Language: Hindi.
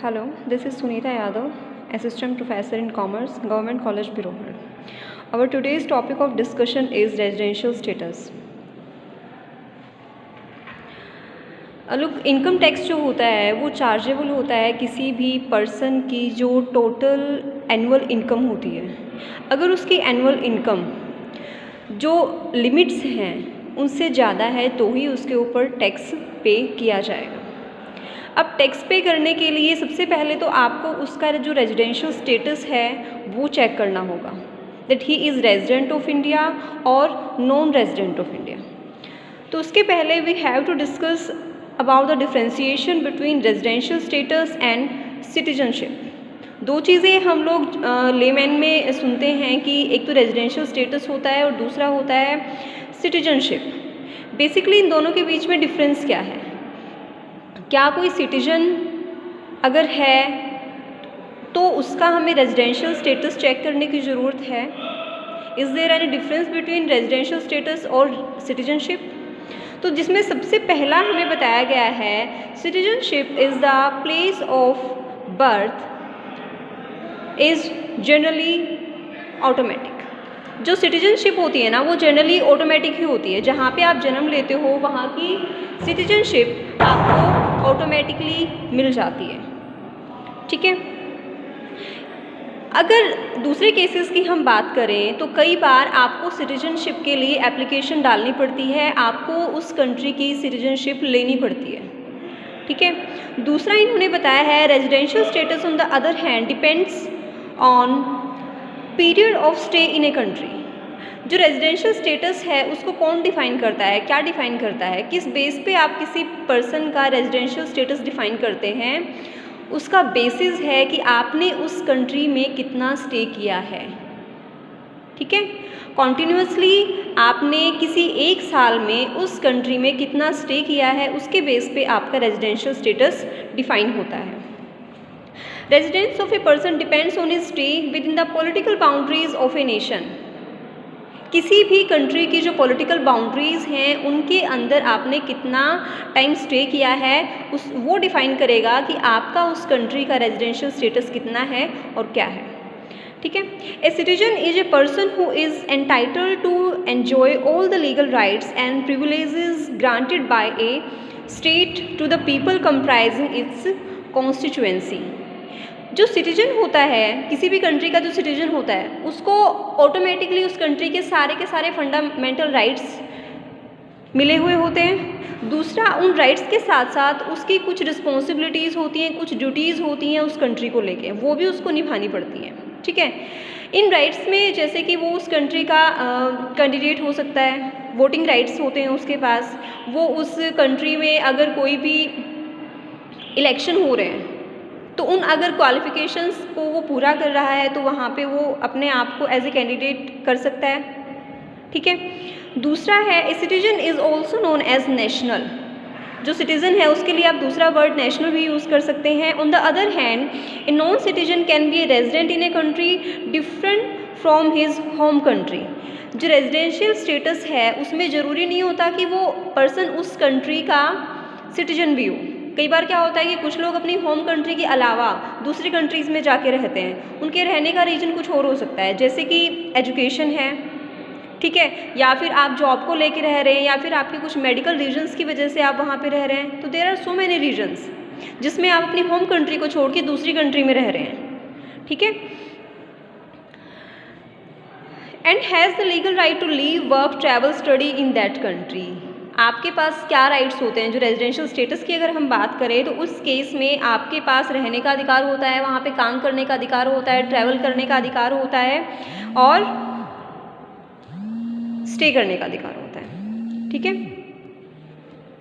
Hello, this is Sunita Yadav, Assistant Professor in Commerce, Government College, Biromar. Our today's topic of discussion is residential status. लोग इनकम टैक्स जो होता है वो चार्जेबल होता है किसी भी पर्सन की जो टोटल एनुअल इनकम होती है। अगर उसकी एनुअल इनकम जो लिमिट्स हैं उनसे ज़्यादा है तो ही उसके ऊपर टैक्स पे किया जाएगा। अब टैक्स पे करने के लिए सबसे पहले तो आपको उसका जो रेजिडेंशियल स्टेटस है वो चेक करना होगा, that he is resident of India और नॉन रेजिडेंट ऑफ इंडिया। तो उसके पहले we have to discuss about the differentiation between residential status and citizenship. दो चीज़ें हम लोग लेमैन में सुनते हैं कि एक तो रेजिडेंशियल स्टेटस होता है और दूसरा होता है सिटीजनशिप। बेसिकली इन दोनों के बीच में डिफरेंस क्या है? क्या कोई सिटीजन अगर है तो उसका हमें रेजिडेंशियल स्टेटस चेक करने की ज़रूरत है? Is there any difference between residential status और सिटीजनशिप? तो जिसमें सबसे पहला हमें बताया गया है citizenship is the place of birth is generally automatic. जो सिटीजनशिप होती है ना वो जनरली ऑटोमेटिक ही होती है। जहाँ पे आप जन्म लेते हो वहाँ की सिटीजनशिप आपको ऑटोमेटिकली मिल जाती है, ठीक है। अगर दूसरे केसेस की हम बात करें तो कई बार आपको सिटीजनशिप के लिए एप्लीकेशन डालनी पड़ती है, आपको उस कंट्री की सिटीजनशिप लेनी पड़ती है, ठीक है। दूसरा इन्होंने बताया है residential status on the other hand depends on period of stay in a country. जो रेजिडेंशियल स्टेटस है उसको कौन डिफ़ाइन करता है, क्या डिफ़ाइन करता है, किस बेस पे आप किसी पर्सन का रेजिडेंशियल स्टेटस डिफ़ाइन करते हैं? उसका बेसिस है कि आपने उस कंट्री में कितना स्टे किया है, ठीक है। कॉन्टिन्यूसली आपने किसी एक साल में उस कंट्री में कितना स्टे किया है उसके बेस पे आपका रेजिडेंशियल स्टेटस डिफ़ाइन होता है। Residence of a person depends on his stay with in the political boundaries of a nation. किसी भी कंट्री की जो पॉलिटिकल बाउंड्रीज़ हैं उनके अंदर आपने कितना टाइम स्टे किया है वो डिफ़ाइन करेगा कि आपका उस कंट्री का रेजिडेंशियल स्टेटस कितना है और क्या है, ठीक है। A citizen is a person who is entitled to enjoy all the legal rights and privileges granted by a state to the people comprising its constituency. जो सिटीजन होता है किसी भी कंट्री का, जो सिटीजन होता है उसको ऑटोमेटिकली उस कंट्री के सारे फंडामेंटल राइट्स मिले हुए होते हैं। दूसरा, उन राइट्स के साथ साथ उसकी कुछ रिस्पॉन्सिबिलिटीज़ होती हैं, कुछ ड्यूटीज़ होती हैं उस कंट्री को लेके, वो भी उसको निभानी पड़ती हैं, ठीक है। इन राइट्स में जैसे कि वो उस कंट्री का कैंडिडेट हो सकता है, वोटिंग राइट्स होते हैं उसके पास, वो उस कंट्री में अगर कोई भी इलेक्शन हो रहे हैं तो उन अगर क्वालिफ़िकेशंस को वो पूरा कर रहा है तो वहाँ पे वो अपने आप को एज ए कैंडिडेट कर सकता है, ठीक है। दूसरा है a citizen is also known as national. जो सिटीज़न है उसके लिए आप दूसरा वर्ड नेशनल भी यूज़ कर सकते हैं। On the other hand a non citizen can be a resident in a country different from his home country. जो रेजिडेंशियल स्टेटस है उसमें ज़रूरी नहीं होता कि वो पर्सन उस कंट्री का सिटीजन भी हो। कई बार क्या होता है कि कुछ लोग अपनी होम कंट्री के अलावा दूसरी कंट्रीज़ में जाके रहते हैं, उनके रहने का रीज़न कुछ और हो सकता है, जैसे कि एजुकेशन है, ठीक है, या फिर आप जॉब को लेके रह रहे हैं, या फिर आपके कुछ मेडिकल रीजंस की वजह से आप वहाँ पे रह रहे हैं। तो there are so many reasons जिसमें आप अपनी होम कंट्री को छोड़ के दूसरी कंट्री में रह रहे हैं, ठीक है। And has the legal right to live, work, travel, study in that country. आपके पास क्या राइट्स होते हैं? जो रेजिडेंशियल स्टेटस की अगर हम बात करें तो उस केस में आपके पास रहने का अधिकार होता है, वहाँ पे काम करने का अधिकार होता है, ट्रैवल करने का अधिकार होता है और स्टे करने का अधिकार होता है, ठीक है।